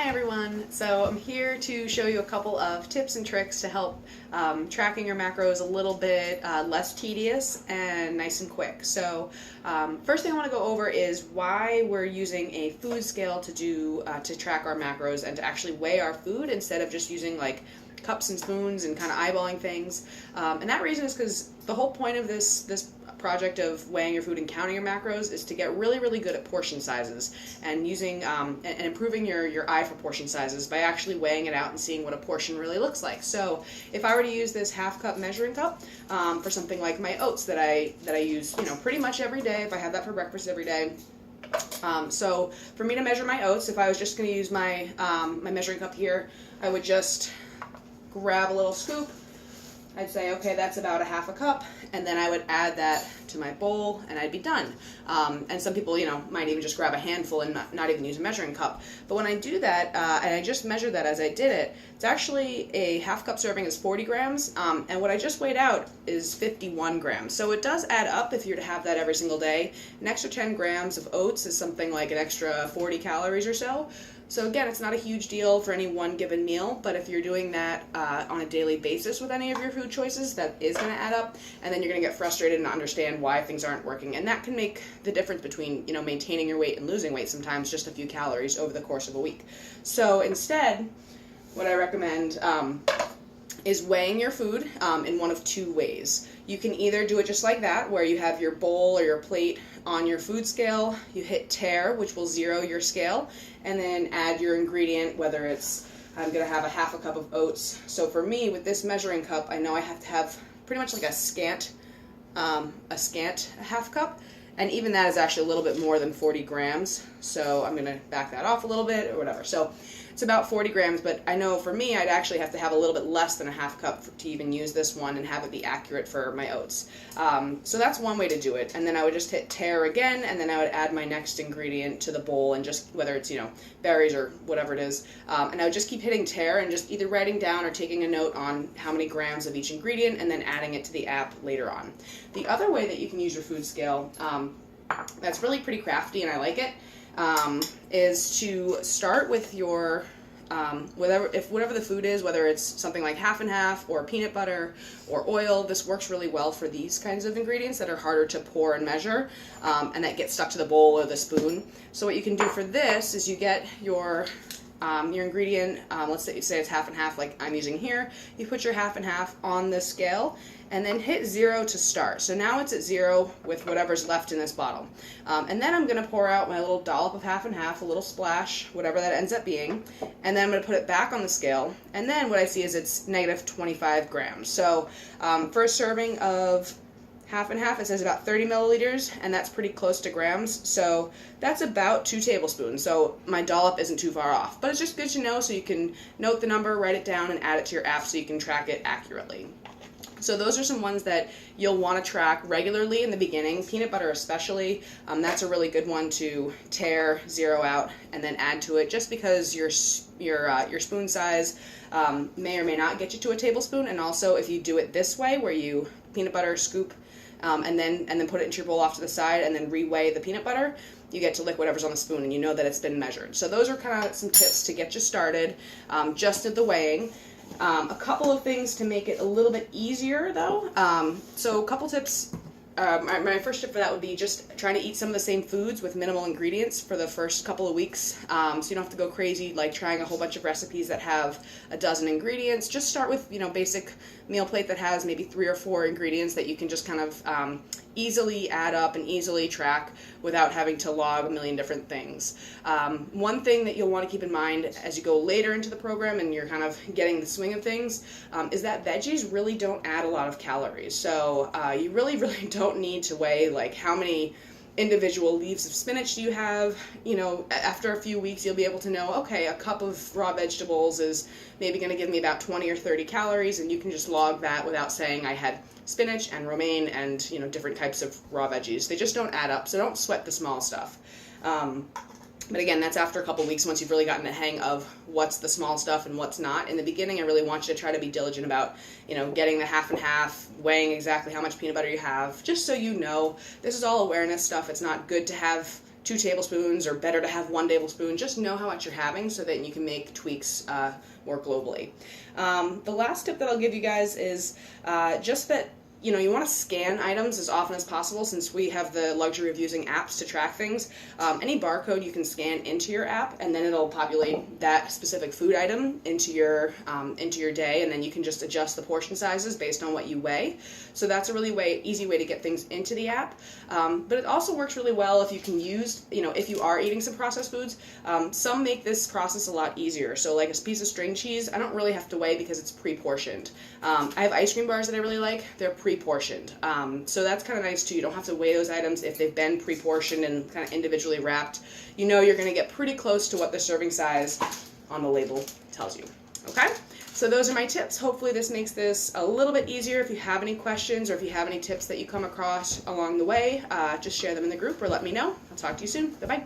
Hi everyone! So I'm here to show you a couple of tips and tricks to help tracking your macros a little bit less tedious and nice and quick. So first thing I want to go over is why we're using a food scale to track our macros and to actually weigh our food instead of just using like cups and spoons and kind of eyeballing things. And that reason is because the whole point of this project of weighing your food and counting your macros is to get really good at portion sizes and using and improving your eye for portion sizes by actually weighing it out and seeing what a portion really looks like. So if I were to use this half cup measuring cup for something like my oats that I use pretty much every day, if I have that for breakfast every day. So for me to measure my oats, if I was just going to use my my measuring cup here, I would just grab a little scoop. I'd say, okay, that's about a half a cup, and then I would add that to my bowl, and I'd be done. And some people, might even just grab a handful and not even use a measuring cup. But when I do that, and I just measured that as I did it, it's actually a half cup serving is 40 grams, and what I just weighed out is 51 grams. So it does add up if you're to have that every single day. An extra 10 grams of oats is something like an extra 40 calories or so. So again, it's not a huge deal for any one given meal, but if you're doing that on a daily basis with any of your food choices, that is going to add up, and then you're going to get frustrated and understand why things aren't working. And that can make the difference between, maintaining your weight and losing weight, sometimes just a few calories over the course of a week. So instead, what I recommend is weighing your food in one of two ways. You can either do it just like that, where you have your bowl or your plate on your food scale, you hit tare, which will zero your scale, and then add your ingredient, whether it's, I'm going to have a half a cup of oats. So for me, with this measuring cup, I know I have to have pretty much like a scant half cup, and even that is actually a little bit more than 40 grams, so I'm going to back that off a little bit or whatever. So it's about 40 grams, but I know for me I'd actually have to have a little bit less than a half cup to even use this one and have it be accurate for my oats. So that's one way to do it, and then I would just hit tare again, and then I would add my next ingredient to the bowl, and just whether it's berries or whatever it is, and I would just keep hitting tare and just either writing down or taking a note on how many grams of each ingredient and then adding it to the app later on. The other way that you can use your food scale that's really pretty crafty and I like it, is to start with your whatever the food is, whether it's something like half and half or peanut butter or oil. This works really well for these kinds of ingredients that are harder to pour and measure, and that get stuck to the bowl or the spoon. So what you can do for this is you get your ingredient, let's say it's half and half like I'm using here. You put your half and half on the scale and then hit 0 to start. So now it's at 0 with whatever's left in this bottle. And then I'm going to pour out my little dollop of half and half, a little splash, whatever that ends up being, and then I'm going to put it back on the scale, and then what I see is it's negative 25 grams. So first serving of half and half, it says about 30 milliliters, and that's pretty close to grams, so that's about 2 tablespoons, so my dollop isn't too far off. But it's just good to know so you can note the number, write it down, and add it to your app so you can track it accurately. So those are some ones that you'll want to track regularly in the beginning, peanut butter especially. That's a really good one to tare, zero out, and then add to it, just because your spoon size may or may not get you to a tablespoon, and also if you do it this way, where you peanut butter scoop and then put it into your bowl off to the side and then reweigh the peanut butter, you get to lick whatever's on the spoon and you know that it's been measured. So those are kind of some tips to get you started just at the weighing. A couple of things to make it a little bit easier though. So a couple tips. My first tip for that would be just trying to eat some of the same foods with minimal ingredients for the first couple of weeks, so you don't have to go crazy like trying a whole bunch of recipes that have a dozen ingredients. Just start with basic meal plate that has maybe 3 or 4 ingredients that you can just kind of easily add up and easily track without having to log a million different things. One thing that you'll want to keep in mind as you go later into the program and you're kind of getting the swing of things is that veggies really don't add a lot of calories. So you really don't need to weigh like how many individual leaves of spinach do you have. After a few weeks you'll be able to know, okay, a cup of raw vegetables is maybe going to give me about 20 or 30 calories, and you can just log that without saying I had spinach and romaine and different types of raw veggies. They just don't add up, so don't sweat the small stuff. But again, that's after a couple weeks, once you've really gotten a hang of what's the small stuff and what's not. In the beginning, I really want you to try to be diligent about, getting the half and half, weighing exactly how much peanut butter you have, just so you know. This is all awareness stuff. It's not good to have 2 tablespoons, or better to have 1 tablespoon. Just know how much you're having so that you can make tweaks more globally. The last tip that I'll give you guys is just that you want to scan items as often as possible, since we have the luxury of using apps to track things. Any barcode you can scan into your app, and then it'll populate that specific food item into your day, and then you can just adjust the portion sizes based on what you weigh. So that's a really easy way to get things into the app. But it also works really well if you can use, if you are eating some processed foods. Some make this process a lot easier. So like a piece of string cheese, I don't really have to weigh because it's pre-portioned. I have ice cream bars that I really like. They're pre-portioned. So that's kind of nice too. You don't have to weigh those items if they've been pre-portioned and kind of individually wrapped. You're going to get pretty close to what the serving size on the label tells you. Okay? So those are my tips. Hopefully this makes this a little bit easier. If you have any questions or if you have any tips that you come across along the way, just share them in the group or let me know. I'll talk to you soon. Bye-bye.